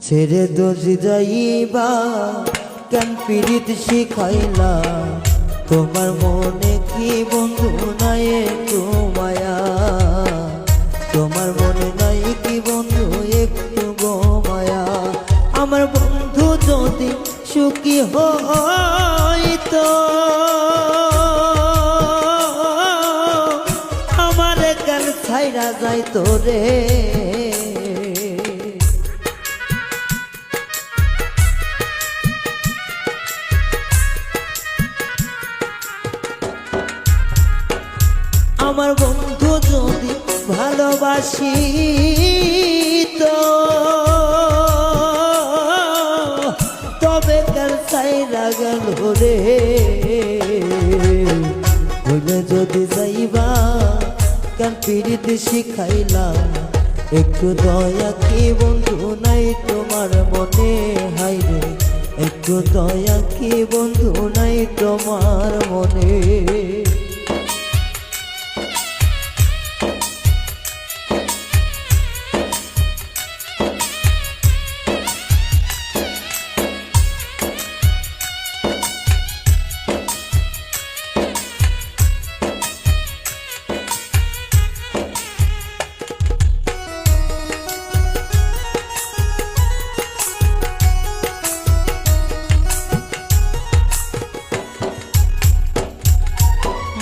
ছেড়ে দোষী যাইবা কেন পীড়িত শিখাইলা তোমার মনে কি বন্ধু নাই একটু মায়া তোমার মনে নাই কি বন্ধু একটু গো মায়া আমার বন্ধু যদি সুখী হইতো আমার কেন ছাইরা যাইতো রে আমার বন্ধু যদি ভালোবাসি তো তবে কাল ছাইরা গেল রে বলে যদি যাইবা কেন পীড়িত শিখাইলা একটু দয়া কি বন্ধু নাই তোমার মনে হাই রে একটু দয়া কি বন্ধু নাই তোমার মনে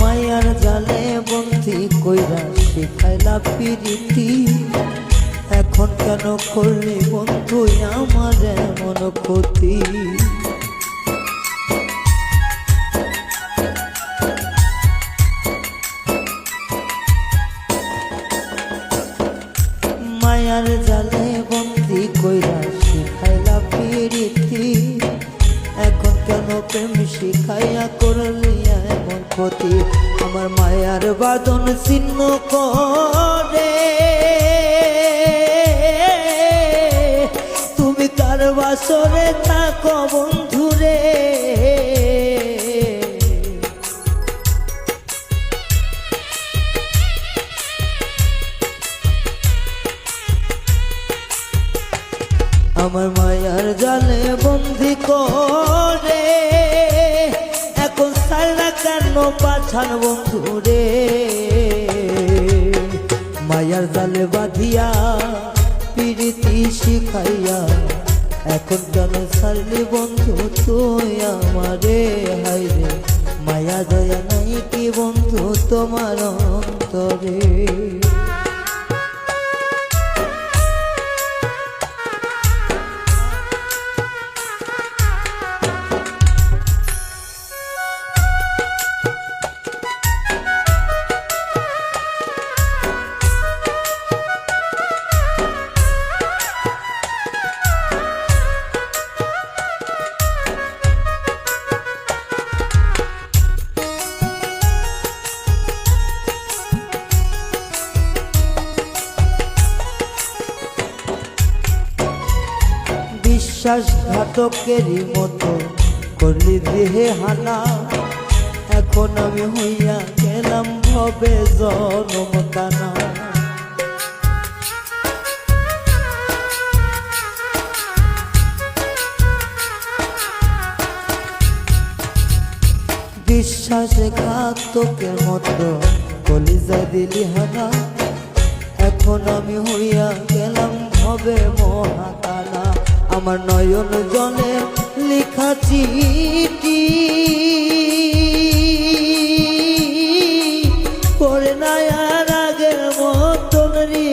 মায়ার জালে বন্ধি কইরা শিখাইলা প্রীতি এখন কেন করলি বন্ধু আমার এমন ক্ষতি মায়ার জালে বন্ধি কইরা শিখাইলা প্রীতি এখন কেন প্রেম শিখাইয়া করলি এমন ক্ষতি আমার মায়ার বাদন ছিন্ন করে তুমি কার বাসরে থাকো বন্ধুরে আমার মায়ার জালে বন্দি করে এখন সারা কেন পাছান বন্ধু রে মায়ার জালে বাঁধিয়া প্রীতি শিখাইয়া এখন কেন সারলি বন্ধু তুই আমারে হাই রে মায়া দয়া নাই কি বন্ধু তোমার অন্তরে বিশ্বাসঘাতকেরই মতো করলি দেহে হানা এখন আমি হইয়া গেলাম ভবে জনম কানা বিশ্বাসঘাতকের মতো কলিজা দিলি হানা এখন আমি হইয়া গেলাম ভবে মহাকানা আমার নয়ন জলে লেখা চিঠি করে নাই আর আগের মতন রে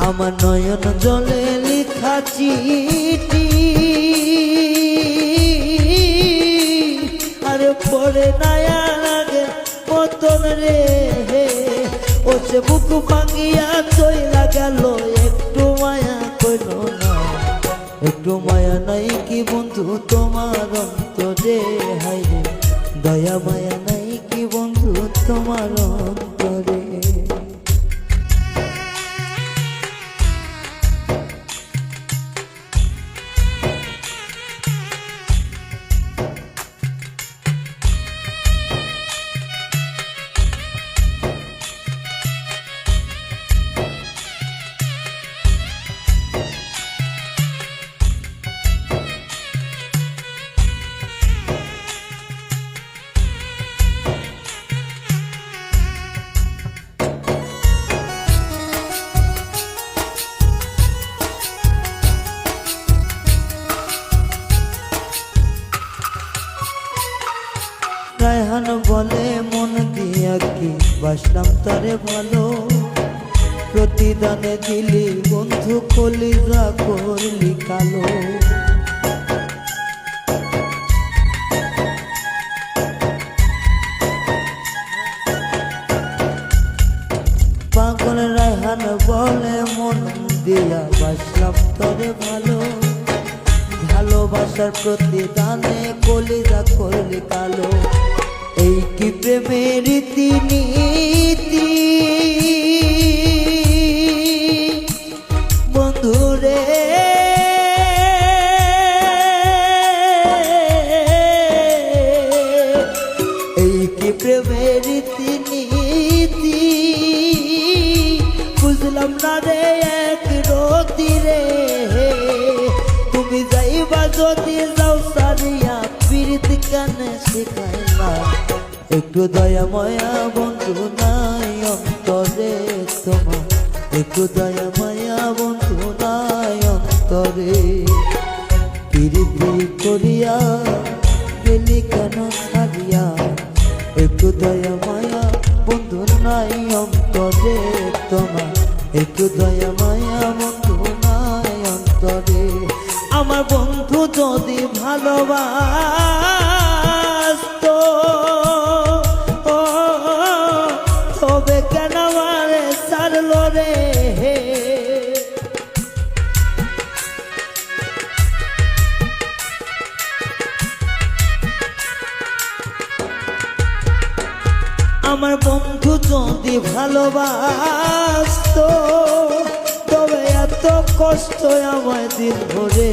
আমার নয়ন জলে লেখা চিঠি পরে নায়া লাগে মতন রে ও সে বুক ভাঙিয়া চইলা গেল একটু মায়া কইল না একটু মায়া নাই কি বন্ধু তোমার অন্তরে হাই রে দয়া মায়া নাই কি বন্ধু তোমার অন্তরে রায়হান বলে মন দিয়া কি বাসলাম তারে ভালো, প্রতিদানে দিলি বন্ধু কলিজা করলি কালো। পাগল রায়হান বলে মন দিয়া বাসলাম তারে ভালো, ভালোবাসার প্রতিদানে কলিজা করলি কালো। এই কি প্রেমের রীতিনীতি বন্ধুরে, এই কি প্রেমের রীতিনীতি বুঝলাম না রে এক রতি রে। তুমি যাইবা যদি যাও সারিয়া পীড়িত কানে শিখাইলা, একটু দয়া মায়া বন্ধু নাই অন্তরে তোমার, একটু দয়া মায়া বন্ধু নাই অন্তরে। পীড়িতি করিয়া গেলি কেন ছাড়িয়া, একটু দয়া মায়া বন্ধু নাই অন্তরে তোমার, একটু দয়া মায়া বন্ধু নাই অন্তরে। আমার বন্ধু যদি ভালোবাসতো তবে কেন আমারে ছাড়লো রে। আমার বন্ধু যদি ভালোবাসতো তবে এত কষ্ট আমায় দিন ভরে।